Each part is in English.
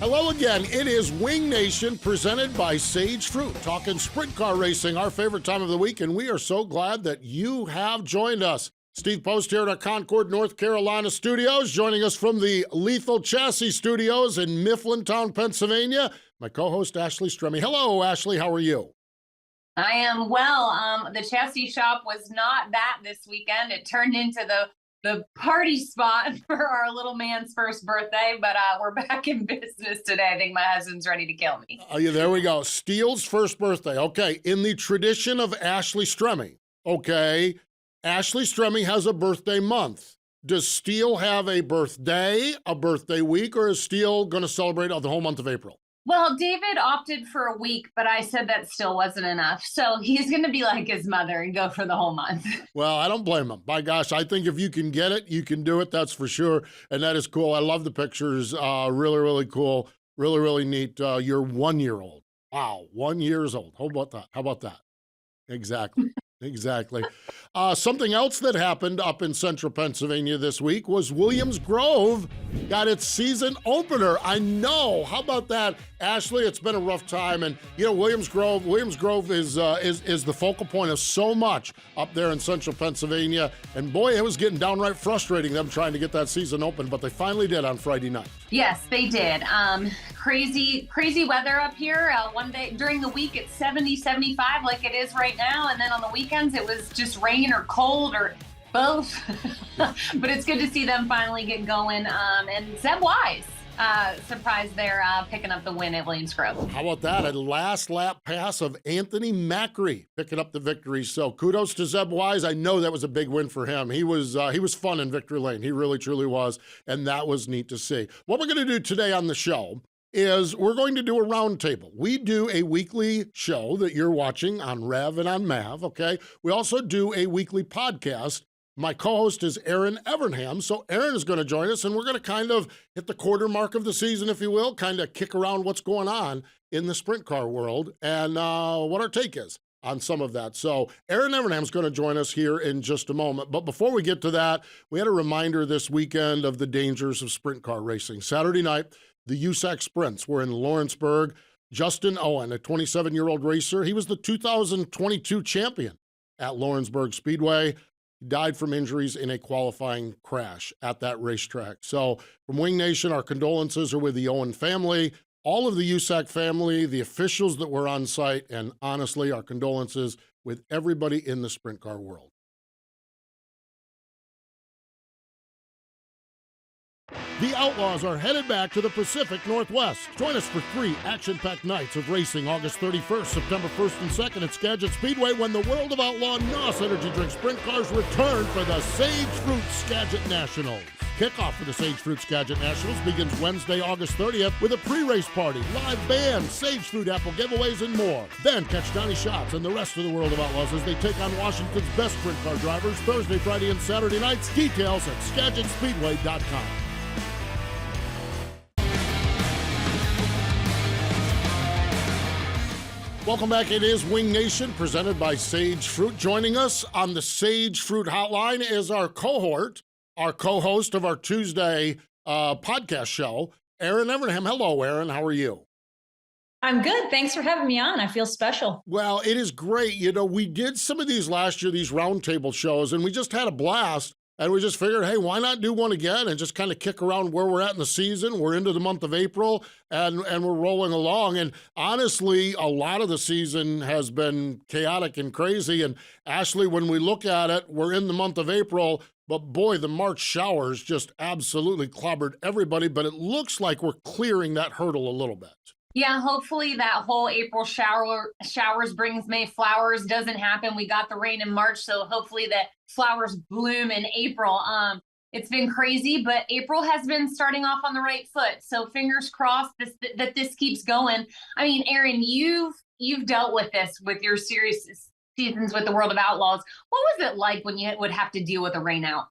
Hello again. It is Wing Nation presented by Sage Fruit, talking sprint car racing, our favorite time of the week, and we are so glad that you have joined us. Steve Post here at our Concord, North Carolina studios, joining us from the Lethal Chassis Studios in Mifflintown, Pennsylvania. My co-host, Ashley Stremme. Hello, Ashley. How are you? I am well. The chassis shop was not that this weekend. It turned into the party spot for our little man's first birthday, but we're back in business today. I think my husband's ready to kill me. Oh, yeah, there we go. Steele's first birthday. Okay, in the tradition of Ashley Stremme, okay, Ashley Stremme has a birthday month. Does Steele have a birthday week, or is Steele going to celebrate the whole month of April? Well, David opted for a week, but I said that still wasn't enough. So he's going to be like his mother and go for the whole month. Well, I don't blame him. By gosh, I think if you can get it, you can do it. That's for sure. And that is cool. I love the pictures. Really, really cool. Really, really neat. You're 1 year old. Wow, 1 year old. How about that? How about that? Exactly. Exactly. Something else that happened up in central Pennsylvania this week was Williams Grove got its season opener. I know. How about that, Ashley? It's been a rough time, and you know Williams Grove is the focal point of so much up there in central Pennsylvania. And boy, it was getting downright frustrating them trying to get that season open, but they finally did on Friday night. Yes, they did. Crazy weather up here. One day during the week, it's 70, 75 like it is right now. And then on the weekends, it was just rain or cold or both. But it's good to see them finally get going. And Zeb Wise, surprised they're picking up the win at Williams Grove. How about that? A last lap pass of Anthony Macri picking up the victory. So kudos to Zeb Wise. I know that was a big win for him. He was fun in victory lane. He really, truly was. And that was neat to see. What we're going to do today on the show is we're going to do a roundtable. We do a weekly show that you're watching on Rev and on Mav, okay? We also do a weekly podcast. My co-host is Erin Evernham, so Erin is going to join us, and we're going to kind of hit the quarter mark of the season, if you will, kind of kick around what's going on in the sprint car world and what our take is on some of that. So Erin Evernham is going to join us here in just a moment. But before we get to that, we had a reminder this weekend of the dangers of sprint car racing. Saturday night, the USAC Sprints were in Lawrenceburg. Justin Owen, a 27-year-old racer, he was the 2022 champion at Lawrenceburg Speedway. He died from injuries in a qualifying crash at that racetrack. So from Wing Nation, our condolences are with the Owen family, all of the USAC family, the officials that were on site, and honestly, our condolences with everybody in the sprint car world. The Outlaws are headed back to the Pacific Northwest. Join us for 3 action-packed nights of racing August 31st, September 1st and 2nd at Skagit Speedway when the World of Outlaw NOS Energy Drink Sprint Cars return for the Sage Fruit Skagit Nationals. Kickoff for the Sage Fruit Skagit Nationals begins Wednesday, August 30th with a pre-race party, live band, Sage Fruit apple giveaways, and more. Then catch Donnie Schatz and the rest of the World of Outlaws as they take on Washington's best sprint car drivers Thursday, Friday, and Saturday nights. Details at SkagitSpeedway.com. Welcome back. It is Wing Nation presented by Sage Fruit. Joining us on the Sage Fruit Hotline is our cohort, our co-host of our Tuesday podcast show, Erin Evernham. Hello, Erin. How are you? I'm good. Thanks for having me on. I feel special. Well, it is great. You know, we did some of these last year, these roundtable shows, and we just had a blast. And we just figured, hey, why not do one again and just kind of kick around where we're at in the season. We're into the month of April, and we're rolling along. And honestly, a lot of the season has been chaotic and crazy. And Ashley, when we look at it, we're in the month of April, but boy, the March showers just absolutely clobbered everybody. But it looks like we're clearing that hurdle a little bit. Yeah, hopefully that whole April showers brings May flowers doesn't happen. We got the rain in March, so hopefully the flowers bloom in April. It's been crazy, but April has been starting off on the right foot. So fingers crossed that this keeps going. I mean, Erin, you've dealt with this with your series seasons with the World of Outlaws. What was it like when you would have to deal with a rain out?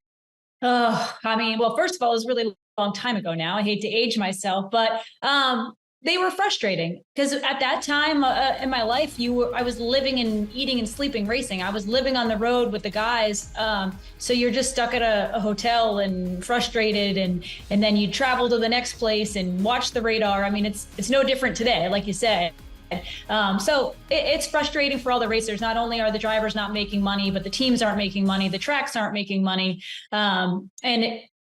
I mean, well, first of all, it was really a long time ago now. I hate to age myself, but They were frustrating because at that time in my life, I was living and eating and sleeping racing. I was living on the road with the guys. So you're just stuck at a hotel and frustrated, and then you travel to the next place and watch the radar. I mean, it's no different today, like you said. So it's frustrating for all the racers. Not only are the drivers not making money, but the teams aren't making money. The tracks aren't making money. And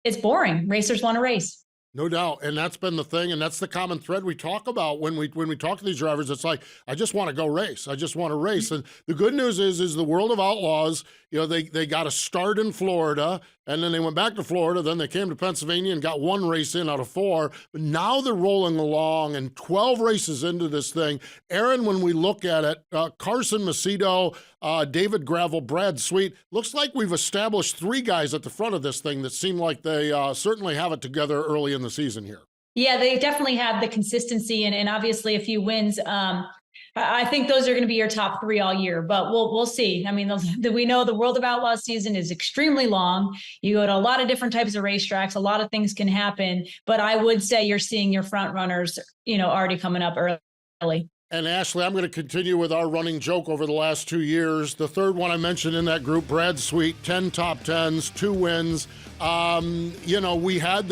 it's boring. Racers want to race. No doubt. And that's been the thing. And that's the common thread we talk about when we talk to these drivers. It's like, I just want to go race. I just want to race. And the good news is the World of Outlaws, they got a start in Florida, and then they went back to Florida. Then they came to Pennsylvania and got one race in out of 4. But now they're rolling along and 12 races into this thing. Erin, when we look at it, Carson Macedo, David Gravel, Brad Sweet, looks like we've established 3 guys at the front of this thing that seem like they certainly have it together early in the season here. Yeah, they definitely have the consistency and obviously a few wins. I think those are going to be your top 3 all year, but we'll see. I mean, we know the World of Outlaws season is extremely long. You go to a lot of different types of racetracks. A lot of things can happen, but I would say you're seeing your front runners, already coming up early. And Ashley, I'm going to continue with our running joke over the last 2 years. The third one I mentioned in that group, Brad Sweet, 10 top 10s, 2 wins. We had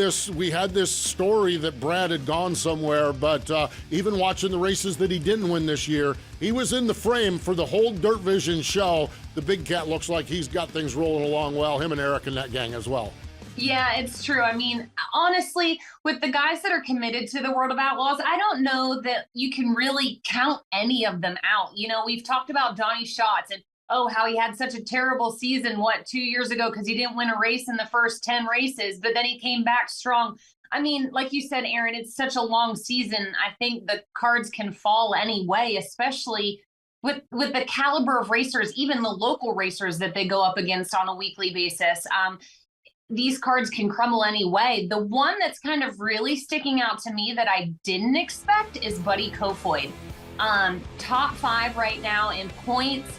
this story that Brad had gone somewhere, but even watching the races that he didn't win this year, he was in the frame for the whole Dirt Vision show. The big cat looks like he's got things rolling along well, him and Eric and that gang as well. Yeah, it's true. I mean, honestly, with the guys that are committed to the World of Outlaws, I don't know that you can really count any of them out. We've talked about Donnie Schatz and, how he had such a terrible season, 2 years ago, because he didn't win a race in the first 10 races, but then he came back strong. I mean, like you said, Erin, it's such a long season. I think the cards can fall any way, especially with the caliber of racers, even the local racers that they go up against on a weekly basis. These cards can crumble anyway. The one that's kind of really sticking out to me that I didn't expect is Buddy Kofoid. Top 5 right now in points.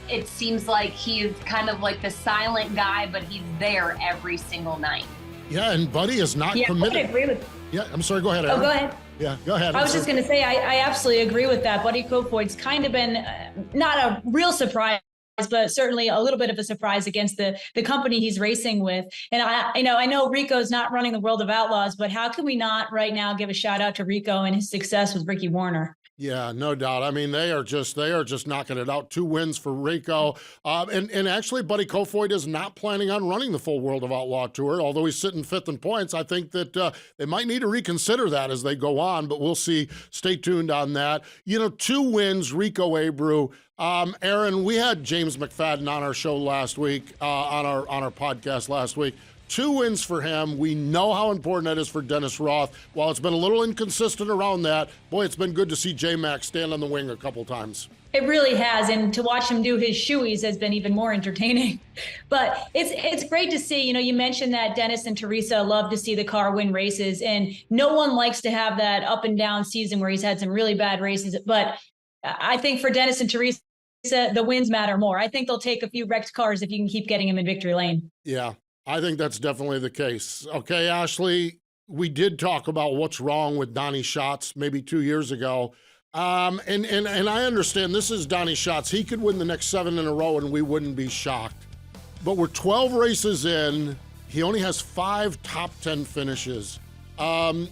It seems like he's kind of like the silent guy, but he's there every single night. Yeah, and Buddy is not committed. I agree with. Yeah, I'm sorry. Go ahead, Erin. Go ahead. Yeah, go ahead. I was just going to say, I absolutely agree with that. Buddy Kofoid's kind of been not a real surprise, but certainly a little bit of a surprise against the company he's racing with. And I know Rico's not running the World of Outlaws, but how can we not right now give a shout out to Rico and his success with Ricky Warner? Yeah, no doubt. I mean, they are just knocking it out. 2 wins for Rico. And actually, Buddy Kofoid is not planning on running the full World of Outlaw Tour, although he's sitting 5th in points. I think that they might need to reconsider that as they go on, but we'll see. Stay tuned on that. 2 wins, Rico Abreu. Erin, we had James McFadden on our show last week, on our podcast last week. 2 wins for him. We know how important that is for Dennis Roth. While it's been a little inconsistent around that, boy, it's been good to see J-Mac stand on the wing a couple times. It really has, and to watch him do his shoeies has been even more entertaining. But it's great to see. You mentioned that Dennis and Teresa love to see the car win races, and no one likes to have that up and down season where he's had some really bad races. But I think for Dennis and Teresa, the wins matter more. I think they'll take a few wrecked cars if you can keep getting him in victory lane. Yeah. I think that's definitely the case. Okay, Ashley, we did talk about what's wrong with Donnie Schatz maybe 2 years ago. And I understand this is Donnie Schatz. He could win the next 7 in a row and we wouldn't be shocked. But we're 12 races in. He only has 5 top 10 finishes. And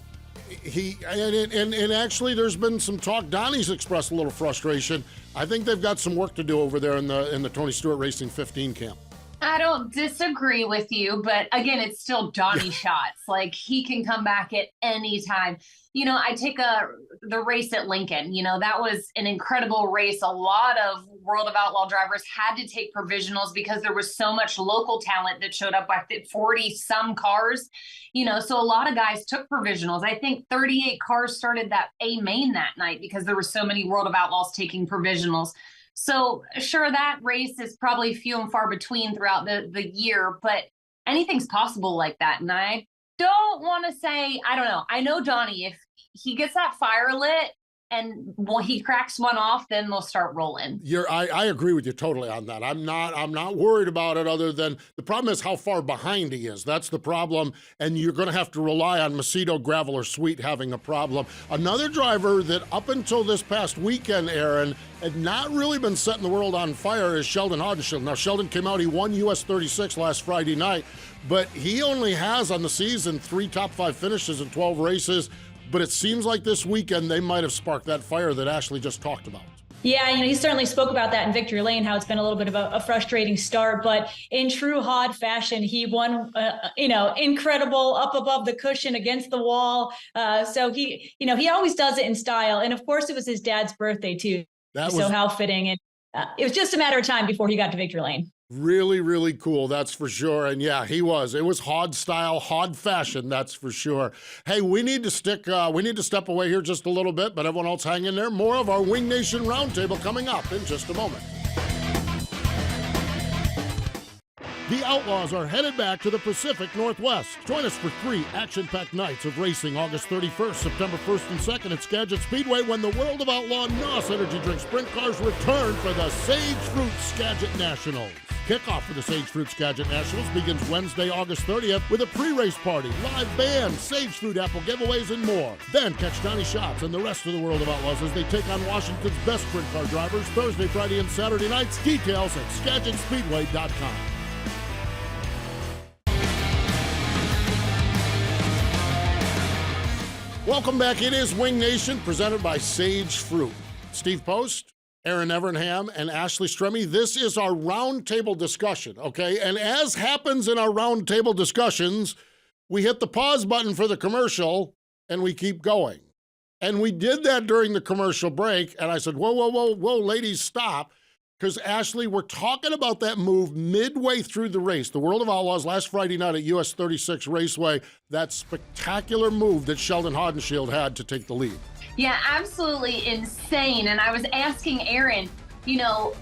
actually there's been some talk. Donnie's expressed a little frustration. I think they've got some work to do over there in the Tony Stewart Racing 15 camp. I don't disagree with you, but again, it's still Donnie Schatz. Like, he can come back at any time. I take the race at Lincoln. That was an incredible race. A lot of World of Outlaw drivers had to take provisionals because there was so much local talent that showed up. I think 40 some cars, so a lot of guys took provisionals. I think 38 cars started that A main that night because there were so many World of Outlaws taking provisionals. So sure, that race is probably few and far between throughout the year, but anything's possible like that. And I don't want to say, I don't know. I know Donnie, if he gets that fire lit and when he cracks one off, then they'll start rolling. I agree with you totally on that. I'm not worried about it, other than the problem is how far behind he is. That's the problem, and you're going to have to rely on Macedo, Gravel, or Sweet having a problem. Another driver that up until this past weekend, Erin, had not really been setting the world on fire is Sheldon Haudenschild. Now, Sheldon came out, he won US 36 last Friday night, but he only has on the season 3 top 5 finishes in 12 races. But it seems like this weekend they might have sparked that fire that Ashley just talked about. Yeah, he certainly spoke about that in Victory Lane, how it's been a little bit of a frustrating start. But in true Hod fashion, he won, incredible up above the cushion against the wall. So he always does it in style. And of course, it was his dad's birthday, too. So how fitting. And it was just a matter of time before he got to Victory Lane. Really, really cool, that's for sure. And yeah, he was. It was Hod style, Hod fashion, that's for sure. Hey, we need to step away here just a little bit, but everyone else hang in there. More of our Wing Nation Roundtable coming up in just a moment. The Outlaws are headed back to the Pacific Northwest. Join us for 3 action-packed nights of racing August 31st, September 1st and 2nd at Skagit Speedway when the World of Outlaw NOS Energy Drink Sprint Cars return for the Sage Fruit Skagit Nationals. Kickoff for the Sage Fruit Skagit Nationals begins Wednesday, August 30th with a pre-race party, live band, Sage Fruit apple giveaways, and more. Then catch Donnie Schatz and the rest of the World of Outlaws as they take on Washington's best sprint car drivers Thursday, Friday, and Saturday nights. Details at SkagitSpeedway.com. Welcome back. It is Wing Nation, presented by Sage Fruit. Steve Post, Erin Evernham, and Ashley Stremme. This is our roundtable discussion, okay? And as happens in our roundtable discussions, we hit the pause button for the commercial, and we keep going. And we did that during the commercial break, and I said, whoa, ladies, stop. Because, Ashley, we're talking about that move midway through the race. The World of Outlaws last Friday night at US 36 Raceway, that spectacular move that Sheldon Haudenschild had to take the lead. Yeah, absolutely insane. And I was asking Erin,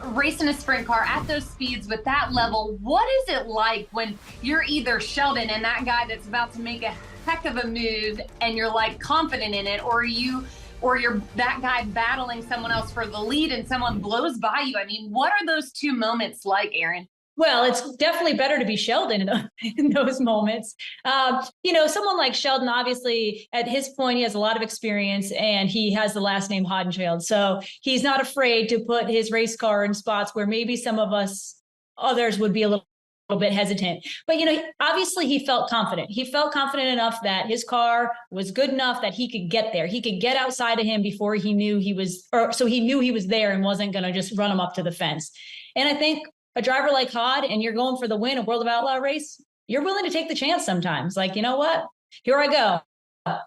racing a sprint car at those speeds with that level, what is it like when you're either Sheldon and that guy that's about to make a heck of a move and you're like confident in it, or you're that guy battling someone else for the lead and someone blows by you? I mean, what are those two moments like, Erin? Well, it's definitely better to be Sheldon in those moments. Someone like Sheldon, obviously, at his point, he has a lot of experience and he has the last name Haudenschild. So he's not afraid to put his race car in spots where maybe some of us others would be a little bit hesitant. But, obviously he felt confident. He felt confident enough that his car was good enough that he could get there. He could get outside of him before he knew he was there and wasn't going to just run him up to the fence. And I think a driver like Hod, and you're going for the win, a World of Outlaw race, you're willing to take the chance sometimes. Like, you know what? Here I go.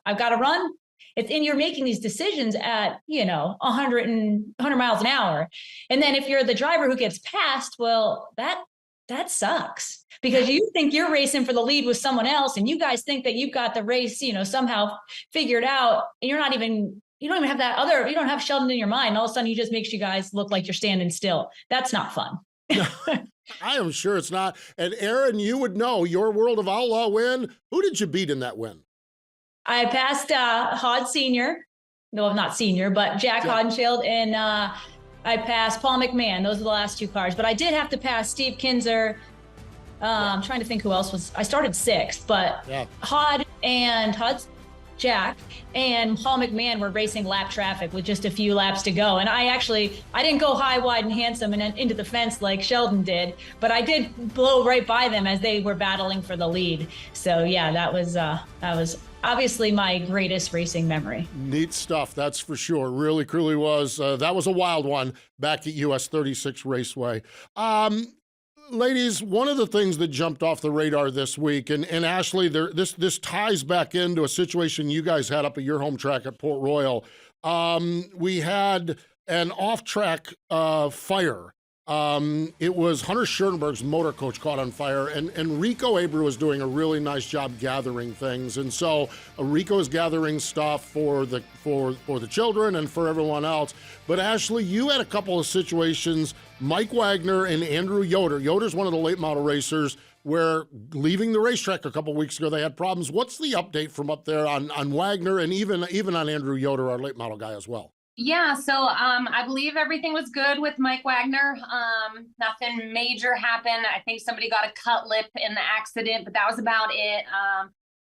I've got to run. You're making these decisions at, 100 miles an hour. And then if you're the driver who gets passed, well, that sucks, because you think you're racing for the lead with someone else and you guys think that you've got the race, somehow figured out, and you don't even have Sheldon in your mind. All of a sudden he just makes you guys look like you're standing still. That's not fun. I am sure it's not. And Erin, you would know your World of Outlaw win. Who did you beat in that win? I passed Hod Sr. No, not Senior, but Jack Haudenschild, and I passed Paul McMahon. Those are the last 2 cars. But I did have to pass Steve Kinzer. I'm trying to think who else I started 6th, but Hod's Jack and Paul McMahon were racing lap traffic with just a few laps to go. And I didn't go high, wide, and handsome and into the fence like Sheldon did, but I did blow right by them as they were battling for the lead. So yeah, that was obviously my greatest racing memory. Neat stuff, that's for sure. Really, truly was. That was a wild one back at US 36 Raceway. Ladies, one of the things that jumped off the radar this week, and Ashley, this ties back into a situation you guys had up at your home track at Port Royal. We had an off-track fire. It was Hunter Schoenberg's motor coach caught on fire, and Rico Abreu was doing a really nice job gathering things. And so Rico is gathering stuff for the children and for everyone else. But Ashley, you had a couple of situations, Mike Wagner and Andrew Yoder. Yoder's one of the late model racers, where leaving the racetrack a couple weeks ago, they had problems. What's the update from up there on Wagner and even on Andrew Yoder, our late model guy as well? Yeah, so I believe everything was good with Mike Wagner. Nothing major happened. I think somebody got a cut lip in the accident, but that was about it.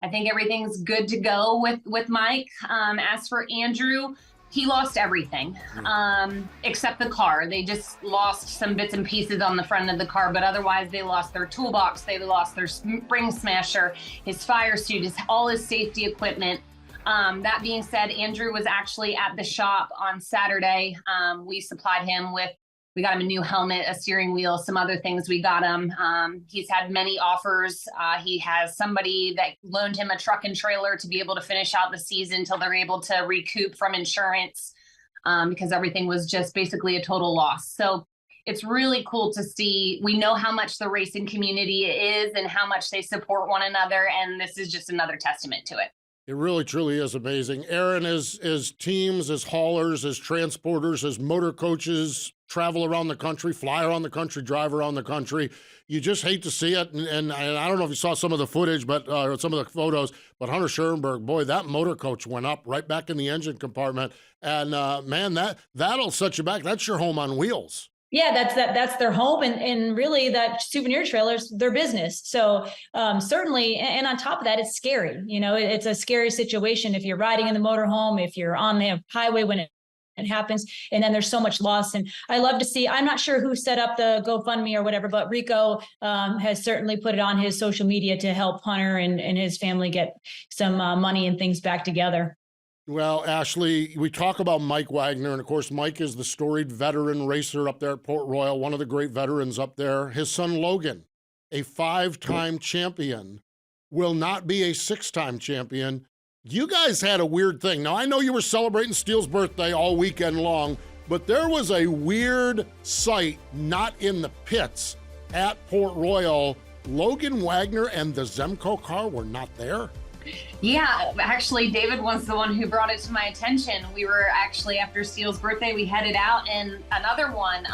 I think everything's good to go with Mike. As for Andrew, he lost everything except the car. They just lost some bits and pieces on the front of the car, but otherwise they lost their toolbox, they lost their spring smasher, his fire suit, all his safety equipment. That being said, Andrew was actually at the shop on Saturday. We supplied him with, we got him a new helmet, a steering wheel, some other things we got him. He's had many offers. He has somebody that loaned him a truck and trailer to be able to finish out the season until they're able to recoup from insurance because everything was just basically a total loss. So it's really cool to see. We know how much the racing community is and how much they support one another. And this is just another testament to it. It really, truly is amazing. Erin, as teams, as haulers, as transporters, as motor coaches travel around the country, fly around the country, drive around the country, you just hate to see it. And I don't know if you saw some of the footage, but some of the photos, but Hunter Schoenberg, boy, that motor coach went up right back in the engine compartment. And man, that'll set you back. That's your home on wheels. Yeah, that's their home, and really that souvenir trailer's their business. So certainly, and on top of that, it's scary. You know, it's a scary situation if you're riding in the motorhome, if you're on the highway when it happens, and then there's so much loss. And I love to see, I'm not sure who set up the GoFundMe or whatever, but Rico has certainly put it on his social media to help Hunter and his family get some money and things back together. Well, Ashley, we talk about Mike Wagner, and of course, Mike is the storied veteran racer up there at Port Royal, one of the great veterans up there. His son, Logan, a 5-time champion, will not be a 6-time champion. You guys had a weird thing. Now, I know you were celebrating Steele's birthday all weekend long, but there was a weird sight not in the pits at Port Royal. Logan Wagner and the Zemco car were not there. Yeah, actually, David was the one who brought it to my attention. We were actually, after Steele's birthday, we headed out, and another one,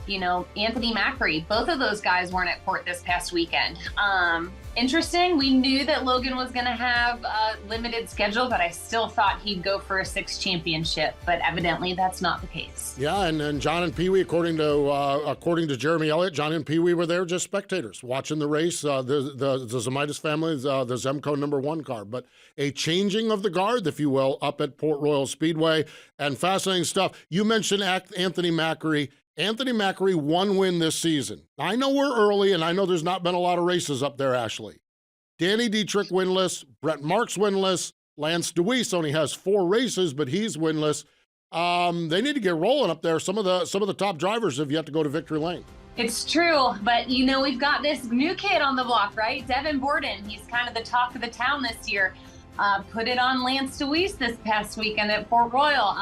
Anthony Macri, both of those guys weren't at Port this past weekend. Interesting. We knew that Logan was going to have a limited schedule, but I still thought he'd go for a 6th championship, but evidently that's not the case. Yeah, and John and Pee Wee, according to Jeremy Elliott, John and Pee Wee were there just spectators watching the race. The Zemaitis family, the Zemco #1 car, but a changing of the guard, if you will, up at Port Royal Speedway, and fascinating stuff. You mentioned Anthony Macri. Anthony Macri, 1 win this season. I know we're early, and I know there's not been a lot of races up there, Ashley. Danny Dietrich winless, Brett Marks winless, Lance DeWeese only has 4 races, but he's winless. They need to get rolling up there. Some of the top drivers have yet to go to victory lane. It's true, but we've got this new kid on the block, right? Devin Borden. He's kind of the talk of the town this year. Put it on Lance DeWeese this past weekend at Port Royal.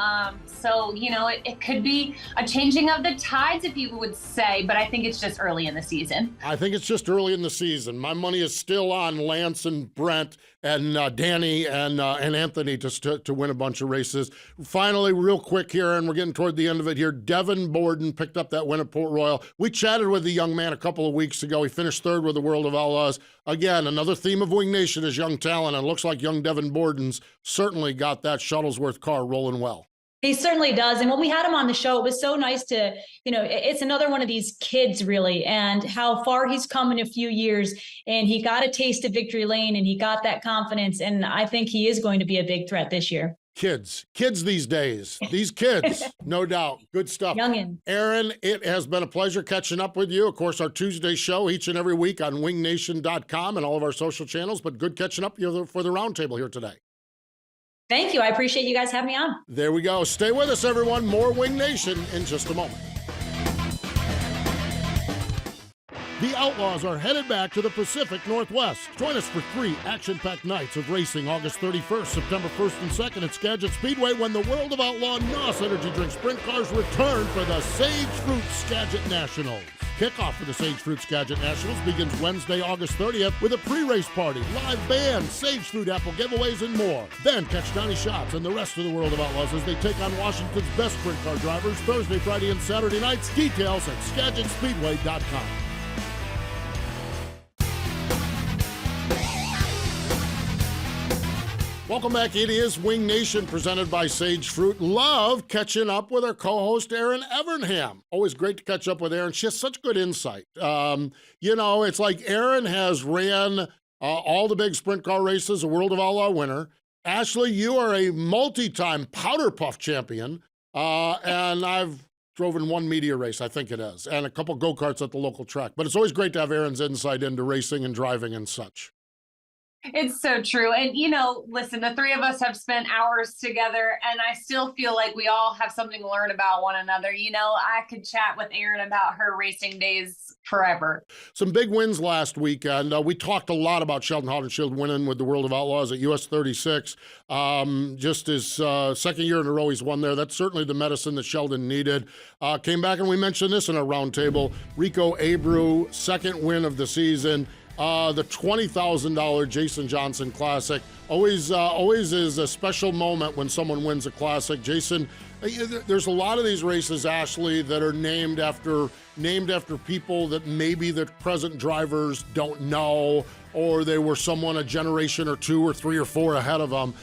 So, it could be a changing of the tides, if you would say, but I think it's just early in the season. I think it's just early in the season. My money is still on Lance and Brent and Danny and Anthony to win a bunch of races. Finally, real quick here, and we're getting toward the end of it here, Devin Borden picked up that win at Port Royal. We chatted with the young man a couple of weeks ago. He finished 3rd with the World of Outlaws. Again, another theme of Wing Nation is young talent, and it looks like young Devin Borden's certainly got that Shuttlesworth car rolling well. He certainly does. And when we had him on the show, it was so nice to, it's another one of these kids really, and how far he's come in a few years. And he got a taste of victory lane and he got that confidence. And I think he is going to be a big threat this year. Kids these days, these kids, no doubt. Good stuff. Youngin. Erin, it has been a pleasure catching up with you. Of course, our Tuesday show each and every week on wingnation.com and all of our social channels, but good catching up for the roundtable here today. Thank you. I appreciate you guys having me on. There we go. Stay with us, everyone. More Wing Nation in just a moment. The Outlaws are headed back to the Pacific Northwest. Join us for 3 action-packed nights of racing August 31st, September 1st and 2nd at Skagit Speedway when the World of Outlaw NOS Energy Drink Sprint Cars return for the Sage Fruit Skagit Nationals. Kickoff for the Sage Fruit Skagit Nationals begins Wednesday, August 30th with a pre-race party, live band, Sage Fruit apple giveaways, and more. Then catch Donnie Schatz and the rest of the World of Outlaws as they take on Washington's best sprint car drivers Thursday, Friday, and Saturday nights. Details at SkagitSpeedway.com. Welcome back. It is Wing Nation presented by Sage Fruit. Love catching up with our co-host, Erin Evernham. Always great to catch up with Erin. She has such good insight. It's like Erin has ran all the big sprint car races, a World of Outlaw winner. Ashley, you are a multi-time powder puff champion, and I've drove in one media race, I think it is, and a couple go-karts at the local track. But it's always great to have Erin's insight into racing and driving and such. It's so true. And, listen, the three of us have spent hours together, and I still feel like we all have something to learn about one another. I could chat with Erin about her racing days forever. Some big wins last weekend. We talked a lot about Sheldon Haudenschild winning with the World of Outlaws at US 36. Just his second year in a row he's won there. That's certainly the medicine that Sheldon needed. Came back, and we mentioned this in our roundtable. Rico Abreu, second win of the season. The $20,000 Jason Johnson Classic always is a special moment when someone wins a classic. Jason, there's a lot of these races, Ashley, that are named after people that maybe the present drivers don't know, or they were someone a generation or two or three or four ahead of them.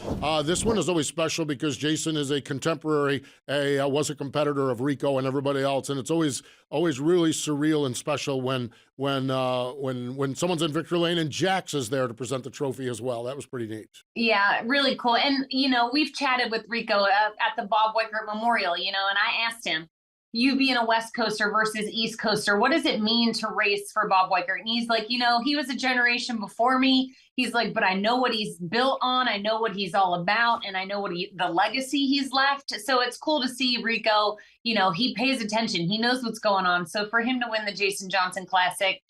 This one is always special because Jason is a contemporary, was a competitor of Rico and everybody else, and it's always really surreal and special when someone's in victory lane and Jax is there to present the trophy as well. That was pretty neat. Yeah, really cool. And we've chatted with Rico at the Bob Weikert Memorial, and I asked him, you being a West Coaster versus East Coaster, what does it mean to race for Bob Weikert? And he's like, he was a generation before me. He's like, but I know what he's built on. I know what he's all about. And I know the legacy he's left. So it's cool to see Rico, he pays attention. He knows what's going on. So for him to win the Jason Johnson Classic,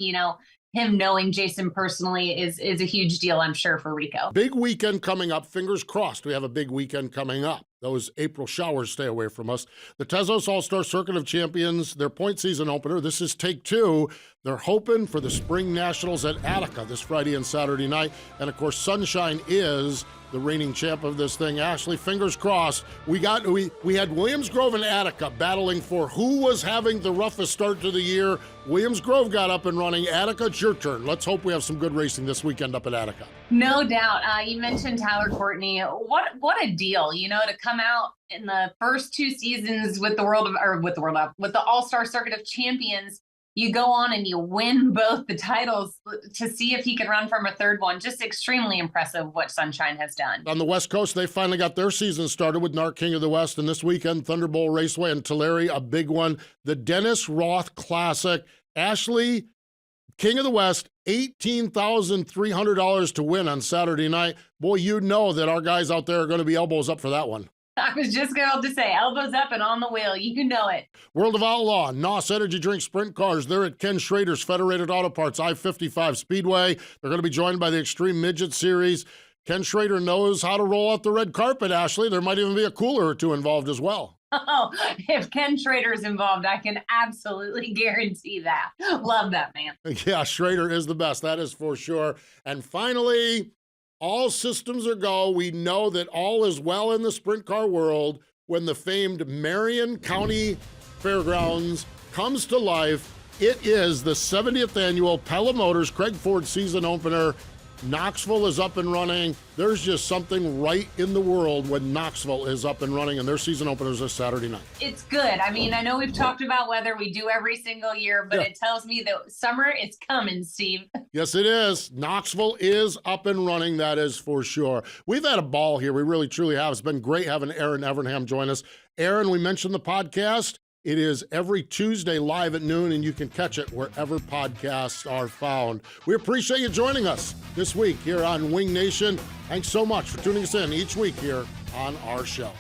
him knowing Jason personally is a huge deal, I'm sure, for Rico. Big weekend coming up. Fingers crossed we have a big weekend coming up. Those April showers stay away from us. The Tezos All-Star Circuit of Champions, their point season opener. This is take two. They're hoping for the Spring Nationals at Attica this Friday and Saturday night. And, of course, Sunshine is the reigning champ of this thing. Ashley, fingers crossed. We had Williams Grove and Attica battling for who was having the roughest start to the year. Williams Grove got up and running. Attica, it's your turn. Let's hope we have some good racing this weekend up at Attica. No doubt. You mentioned Tyler Courtney. What a deal, to come out in the first two seasons with the All-Star Circuit of Champions. You go on and you win both the titles to see if he can run from a third one. Just extremely impressive what Sunshine has done. On the West Coast, they finally got their season started with NARC King of the West. And this weekend, Thunderbolt Raceway and Tulare, a big one. The Dennis Roth Classic. Ashley, King of the West, $18,300 to win on Saturday night. Boy, you know that our guys out there are going to be elbows up for that one. I was just going to say, elbows up and on the wheel. You know it. World of Outlaw, NOS Energy Drink Sprint Cars. They're at Ken Schrader's Federated Auto Parts, I-55 Speedway. They're going to be joined by the Extreme Midget Series. Ken Schrader knows how to roll out the red carpet, Ashley. There might even be a cooler or two involved as well. Oh, if Ken Schrader's involved, I can absolutely guarantee that. Love that man. Yeah, Schrader is the best. That is for sure. And finally, all systems are go. We know that all is well in the sprint car world when the famed Marion County Fairgrounds comes to life. It is the 70th annual Pella Motors Craig Ford season opener. Knoxville is up and running. There's just something right in the world when Knoxville is up and running, and their season openers this Saturday night. It's good. I mean, I know we've talked about weather. We do every single year, but It tells me that summer is coming, Steve. Yes, it is. Knoxville is up and running. That is for sure. We've had a ball here. We really, truly have. It's been great having Erin Evernham join us. Erin, we mentioned the podcast. It is every Tuesday live at noon, and you can catch it wherever podcasts are found. We appreciate you joining us this week here on Wing Nation. Thanks so much for tuning us in each week here on our show.